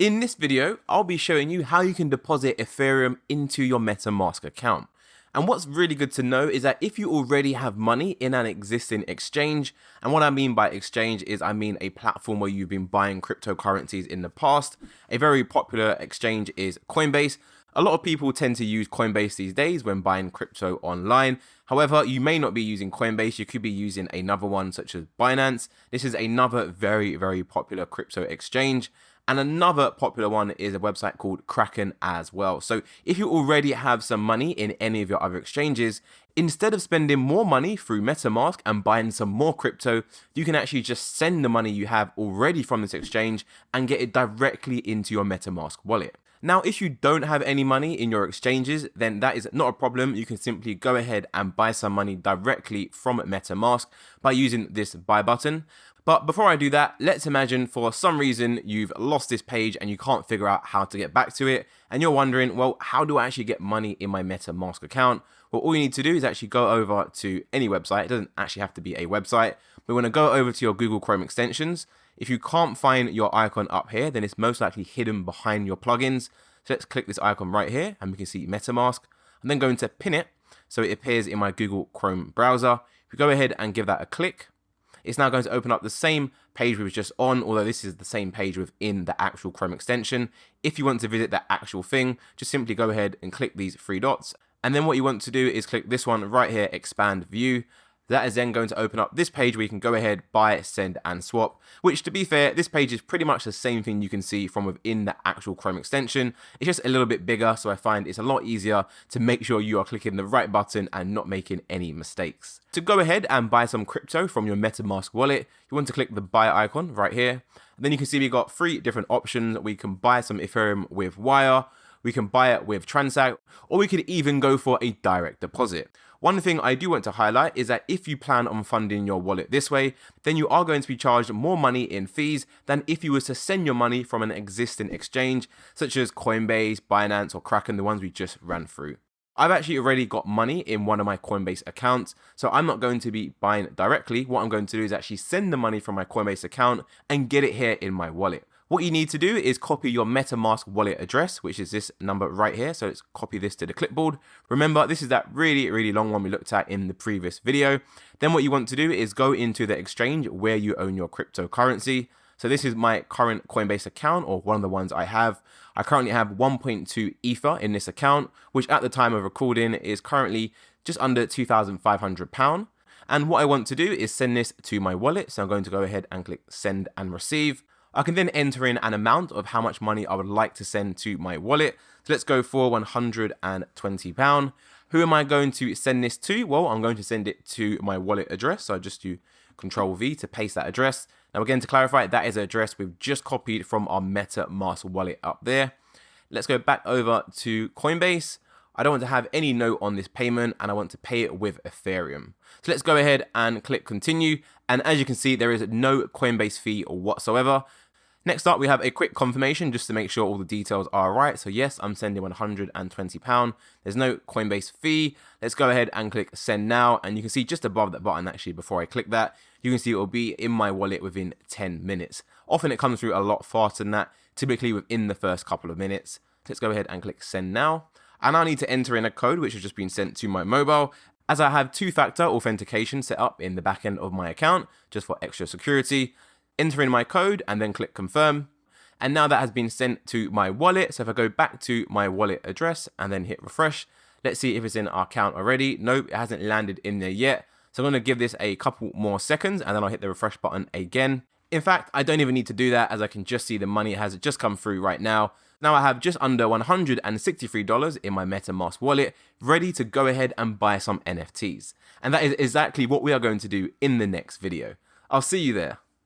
In this video, I'll be showing you how you can deposit Ethereum into your Metamask account. And what's really good to know is that if you already have money in an existing exchange, and what I mean by exchange is I mean a platform where you've been buying cryptocurrencies in the past. A very popular exchange is Coinbase. A lot of people tend to use Coinbase these days when buying crypto online. However, you may not be using Coinbase, you could be using another one such as Binance. This is another very popular crypto exchange. And another popular one is a website called Kraken as well. So if you already have some money in any of your other exchanges, instead of spending more money through Metamask and buying some more crypto, you can actually just send the money you have already from this exchange and get it directly into your Metamask wallet. Now, if you don't have any money in your exchanges, then that is not a problem. You can simply go ahead and buy some money directly from Metamask by using this buy button. But before I do that, let's imagine for some reason you've lost this page and you can't figure out how to get back to it. And you're wondering, well, how do I actually get money in my Metamask account? Well, all you need to do is actually go over to any website. It doesn't actually have to be a website. We want to go over to your Google Chrome extensions. If you can't find your icon up here, then it's most likely hidden behind your plugins. So let's click this icon right here and we can see Metamask. I'm then going to pin it so it appears in my Google Chrome browser. If we go ahead and give that a click, it's now going to open up the same page we was just on, although this is the same page within the actual Chrome extension. If you want to visit that actual thing, just simply go ahead and click these three dots. And then what you want to do is click this one right here, expand view. That is then going to open up this page where you can go ahead, buy, send, and swap, which to be fair, this page is pretty much the same thing you can see from within the actual Chrome extension. It's just a little bit bigger, so I find it's a lot easier to make sure you are clicking the right button and not making any mistakes. To go ahead and buy some crypto from your Metamask wallet, you want to click the buy icon right here. And then you can see we got three different options. We can buy some Ethereum with Wire, we can buy it with Transact, or we could even go for a direct deposit. One thing I do want to highlight is that if you plan on funding your wallet this way, then you are going to be charged more money in fees than if you were to send your money from an existing exchange, such as Coinbase, Binance, or Kraken, the ones we just ran through. I've actually already got money in one of my Coinbase accounts, so I'm not going to be buying directly. What I'm going to do is actually send the money from my Coinbase account and get it here in my wallet. What you need to do is copy your Metamask wallet address, which is this number right here. So let's copy this to the clipboard. Remember, this is that really long one we looked at in the previous video. Then what you want to do is go into the exchange where you own your cryptocurrency. So this is my current Coinbase account, or one of the ones I have. I currently have 1.2 Ether in this account, which at the time of recording is currently just under £2,500. And what I want to do is send this to my wallet. So I'm going to go ahead and click send and receive. I can then enter in an amount of how much money I would like to send to my wallet. So let's go for £120. Who am I going to send this to? Well, I'm going to send it to my wallet address. So I just do Control V to paste that address. Now again, to clarify, that is an address we've just copied from our Metamask wallet up there. Let's go back over to Coinbase. I don't want to have any note on this payment and I want to pay it with Ethereum. So let's go ahead and click continue. And as you can see, there is no Coinbase fee whatsoever. Next up, we have a quick confirmation just to make sure all the details are right. So yes, I'm sending £120. There's no Coinbase fee. Let's go ahead and click send now. And you can see just above that button, actually, before I click that, you can see it will be in my wallet within 10 minutes. Often it comes through a lot faster than that, typically within the first couple of minutes. Let's go ahead and click send now. I now need to enter in a code which has just been sent to my mobile, as I have two-factor authentication set up in the back end of my account, just for extra security. Enter in my code and then click confirm. And now that has been sent to my wallet. So if I go back to my wallet address and then hit refresh, let's see if it's in our account already. Nope, it hasn't landed in there yet. So I'm going to give this a couple more seconds and then I'll hit the refresh button again. In fact, I don't even need to do that, as I can just see the money has just come through right now. Now I have just under $163 in my Metamask wallet, ready to go ahead and buy some NFTs. And that is exactly what we are going to do in the next video. I'll see you there.